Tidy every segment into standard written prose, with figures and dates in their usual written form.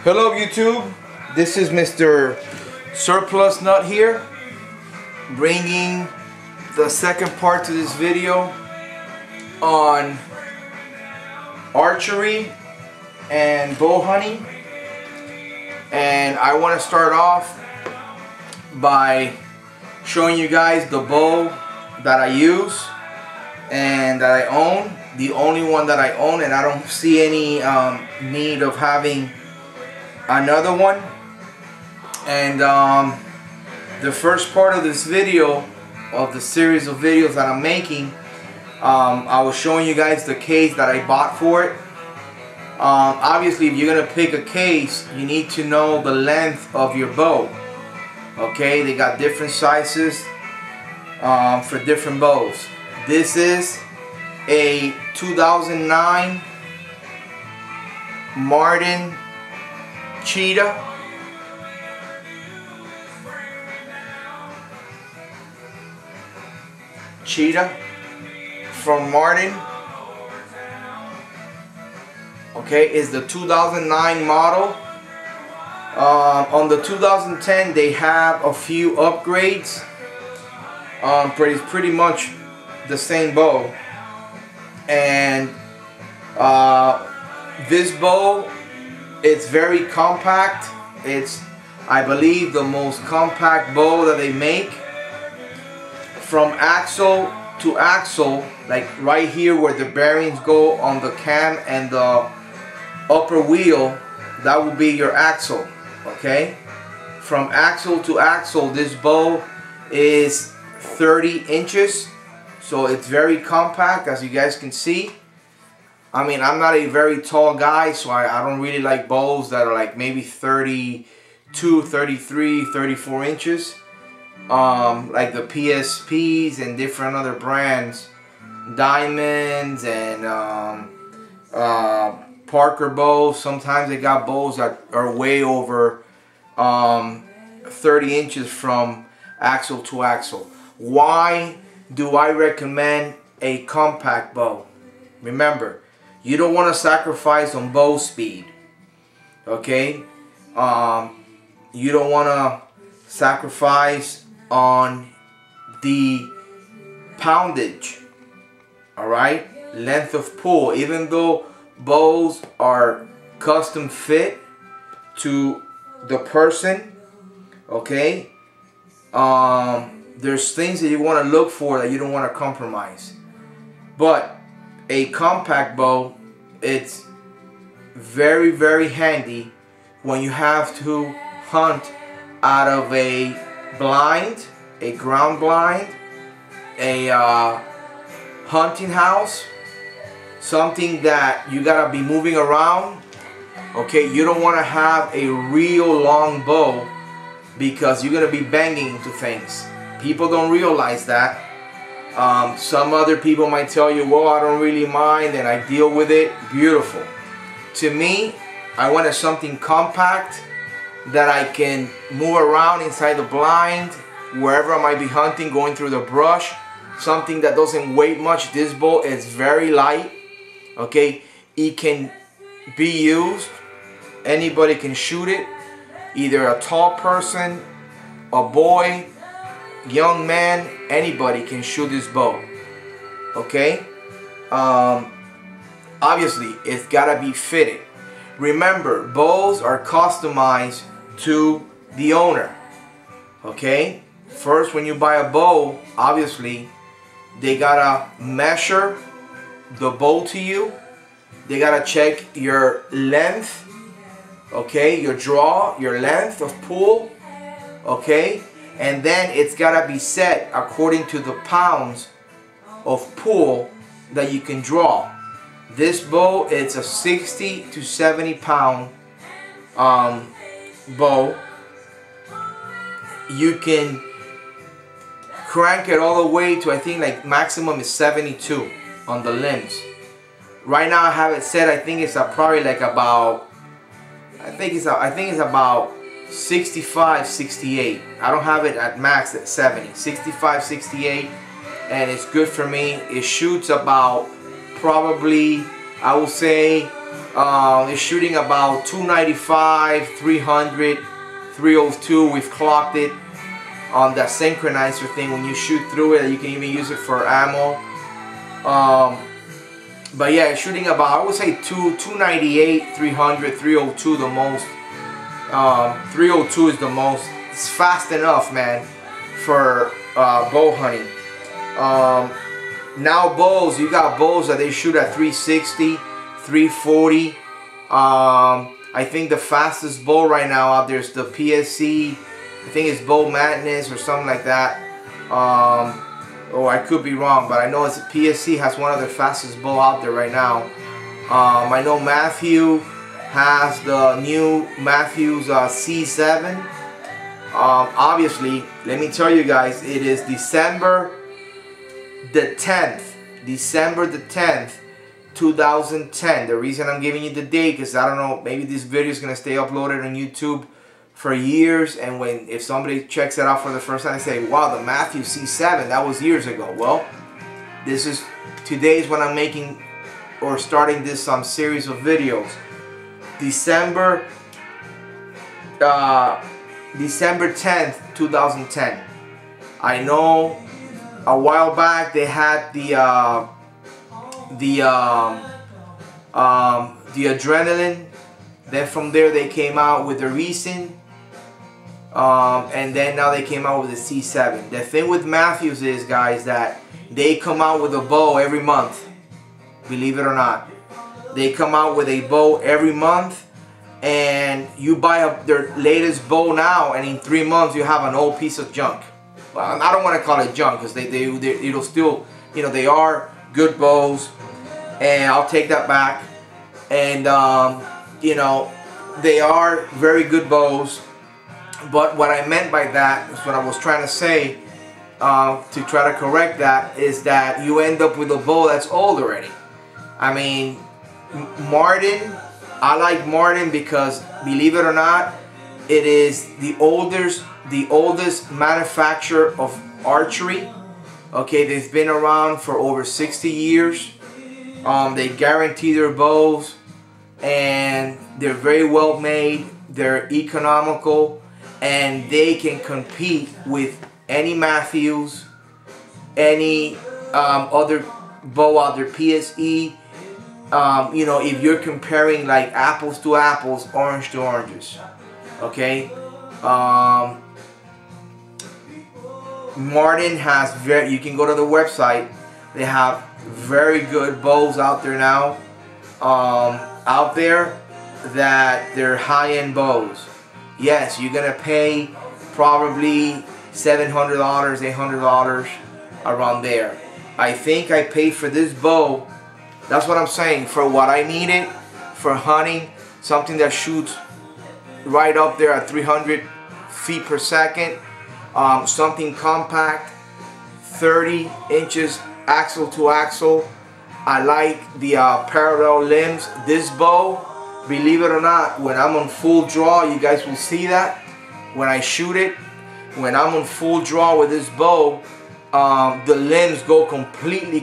Hello YouTube, this is Mr. Surplus Nut here, bringing the second part to this video on archery and bow hunting. And I want to start off by showing you guys the bow that I use and that I own, the only one that I own, and I don't see any need of having another one. And the first part of this video, of the series of videos that I'm making, I was showing you guys the case that I bought for it. Obviously, if you're gonna pick a case, you need to know the length of your bow. Okay, they got different sizes for different bows. This is a 2009 Martin Cheetah. From Martin. Okay, is the 2009 model. On the 2010 they have a few upgrades. Pretty much the same bow. And this bow, it's very compact. It's, I believe, the most compact bow that they make. From axle to axle, like right here where the bearings go on the cam and the upper wheel, that will be your axle. Okay, from axle to axle, this bow is 30 inches, so it's very compact, as you guys can see. I mean, I'm not a very tall guy, so I don't really like bows that are like maybe 32, 33, 34 inches. Like the PSPs and different other brands, Diamonds and Parker bows. Sometimes they got bows that are way over 30 inches from axle to axle. Why do I recommend a compact bow? Remember, you don't want to sacrifice on bow speed. Okay, you don't want to sacrifice on the poundage. Alright, length of pull. Even though bows are custom fit to the person, okay, there's things that you want to look for that you don't want to compromise. But a compact bow, it's very, very handy when you have to hunt out of a blind, a ground blind, a hunting house, something that you gotta be moving around. Okay, you don't want to have a real long bow because you're gonna be banging into things. People don't realize that. Some other people might tell you, well, I don't really mind and I deal with it. Beautiful. To me, I wanted something compact that I can move around inside the blind, wherever I might be hunting, going through the brush. Something that doesn't weigh much. This bow is very light. Okay, it can be used. Anybody can shoot it. Either a tall person, a boy, young man, anybody can shoot this bow. Okay, obviously it's gotta be fitted. Remember, bows are customized to the owner. Okay, first when you buy a bow, obviously they gotta measure the bow to you. They gotta check your length, okay, your draw, your length of pull, okay, and then it's gotta be set according to the pounds of pull that you can draw. This bow, it's a 60 to 70 pound bow. You can crank it all the way to, I think, like maximum is 72 on the limbs. Right now I have it set, I think it's probably like about, I think it's about 65, 68. I don't have it at max at 70. 65, 68, and it's good for me. It shoots about, probably, I will say is shooting about 295, 300, 302. We've clocked it on that synchronizer thing. When you shoot through it, you can even use it for ammo. But yeah, it's shooting about, I would say 298, 300, 302 the most. 302 is the most. It's fast enough, man, for bow hunting. Now bows, you got bows that they shoot at 360, 340. I think the fastest bow right now out there is the PSC. I think it's Bow Madness or something like that. Oh, I could be wrong, but I know it's PSC has one of the fastest bow out there right now. I know Matthew has the new Matthew's C7. Obviously, let me tell you guys, it is December the 10th. December the 10th, 2010. The reason I'm giving you the date is I don't know, maybe this video is going to stay uploaded on YouTube for years, and if somebody checks it out for the first time, they say, wow, the Matthew C7, that was years ago. Well, today's when I'm making or starting this series of videos. December 10th, 2010. I know a while back they had the adrenaline. Then from there they came out with the Reason. And then now they came out with the C7. The thing with Matthews is, guys, that they come out with a bow every month. Believe it or not. They come out with a bow every month. And you buy their latest bow now, and in 3 months you have an old piece of junk. Well, I don't want to call it junk, because it'll still, you know, they are good bows. And I'll take that back. And, you know, they are very good bows. But what I meant by that is what I was trying to say, to try to correct that, is that you end up with a bow that's old already. I mean, Martin, I like Martin because, believe it or not, it is the oldest manufacturer of archery. Okay, they've been around for over 60 years. They guarantee their bows, and they're very well made. They're economical, and they can compete with any Matthews, any other bow out there, PSE. You know, if you're comparing like apples to apples, orange to oranges. Okay. Martin has you can go to the website. They have very good bows out there now. That they're high-end bows. Yes, you're gonna pay probably $700, $800 around there. I think I paid for this bow. That's what I'm saying, for what I needed for hunting, something that shoots right up there at 300 feet per second, something compact, 30 inches axle to axle. I like the parallel limbs. This bow, believe it or not, when I'm on full draw, you guys will see that when I shoot it. When I'm on full draw with this bow, the limbs go completely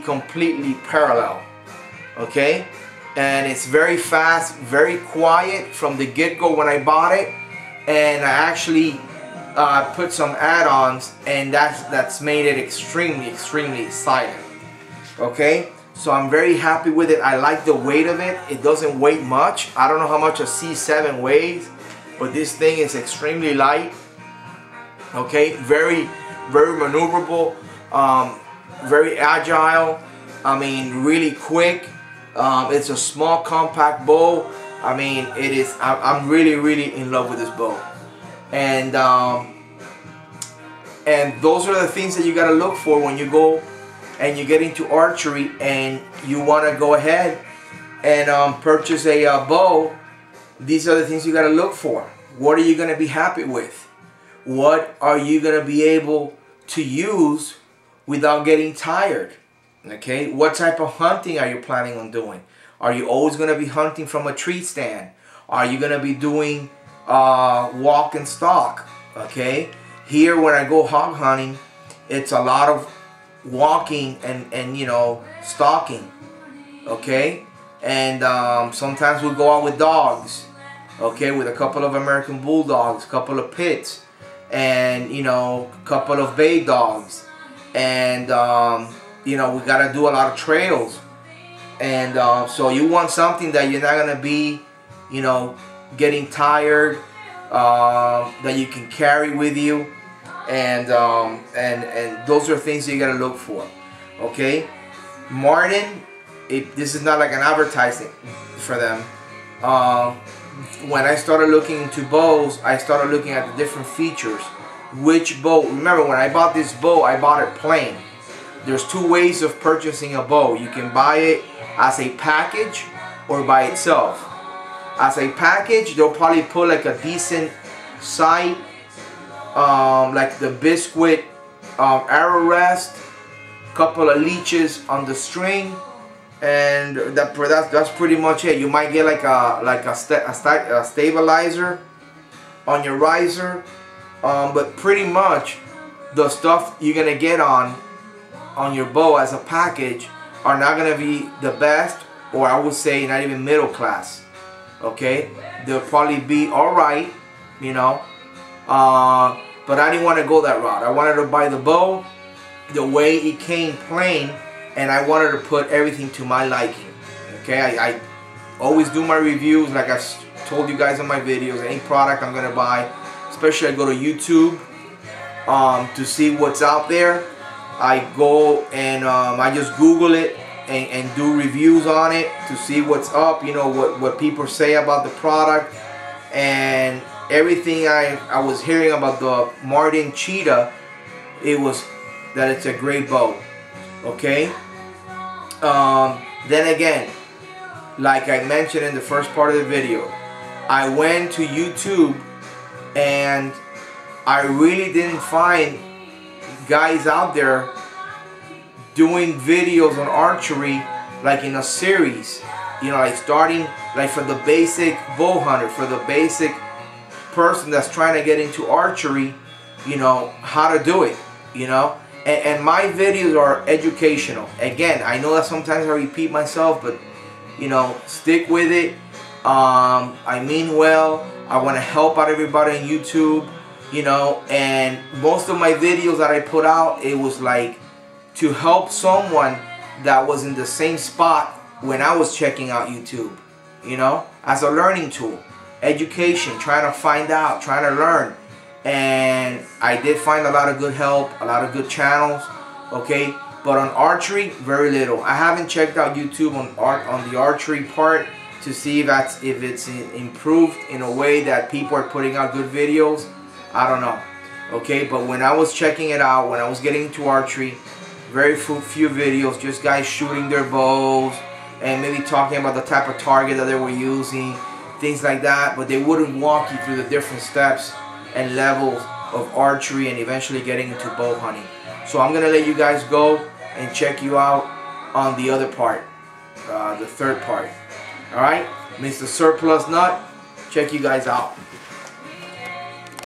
parallel. Okay, and it's very fast, very quiet from the get-go when I bought it, and I actually put some add-ons, and that's made it extremely silent. Okay, so I'm very happy with it. I like the weight of it. It doesn't weigh much. I don't know how much a C7 weighs, but this thing is extremely light. Okay, very maneuverable, very agile. I mean, really quick. It's a small compact bow. I mean, it is. I'm really in love with this bow, and those are the things that you gotta look for when you go and you get into archery and you want to go ahead and purchase a bow. These are the things you gotta look for. What are you gonna be happy with? What are you gonna be able to use without getting tired? Okay, what type of hunting are you planning on doing? Are you always going to be hunting from a tree stand? Are you going to be doing walk and stalk? Okay, here when I go hog hunting, it's a lot of walking and you know, stalking. Okay, and sometimes we'll go out with dogs, okay, with a couple of American Bulldogs, a couple of Pits, and you know, a couple of Bay Dogs, and you know, we gotta do a lot of trails, and so you want something that you're not gonna be, you know, getting tired, that you can carry with you, and those are things that you gotta look for, okay. Martin, this is not like an advertising for them. When I started looking into bows, I started looking at the different features. Which bow? Remember, when I bought this bow, I bought it plain. There's two ways of purchasing a bow. You can buy it as a package or by itself. As a package, they'll probably put like a decent sight, like the biscuit arrow rest, couple of leeches on the string, and that's pretty much it. You might get like a stabilizer on your riser, but pretty much the stuff you're gonna get on your bow as a package are not gonna be the best, or I would say not even middle class. Okay, they'll probably be all right, you know, but I didn't want to go that route. I wanted to buy the bow the way it came plain, and I wanted to put everything to my liking. Okay, I always do my reviews like I told you guys in my videos. Any product I'm gonna buy, especially I go to YouTube to see what's out there. I go and I just Google it and do reviews on it to see what's up, you know, what people say about the product, and everything I was hearing about the Martin Cheetah, it was that it's a great bow, okay. Then again, like I mentioned in the first part of the video, I went to YouTube and I really didn't find guys out there doing videos on archery like in a series, you know, like starting like for the basic bow hunter, for the basic person that's trying to get into archery, you know, how to do it, you know. And my videos are educational. Again, I know that sometimes I repeat myself, but you know, stick with it. I mean well. I want to help out everybody on YouTube, you know, and most of my videos that I put out, it was like to help someone that was in the same spot when I was checking out YouTube, you know, as a learning tool, education, trying to find out, trying to learn. And I did find a lot of good help, a lot of good channels, okay, but on archery, very little. I haven't checked out YouTube on the archery part to see if it's improved in a way that people are putting out good videos. I don't know, okay, but when I was checking it out, when I was getting into archery, very few videos, just guys shooting their bows and maybe talking about the type of target that they were using, things like that, but they wouldn't walk you through the different steps and levels of archery and eventually getting into bow hunting. So I'm gonna let you guys go and check you out on the other part, the third part. All right, Mr. Surplus Nut, check you guys out.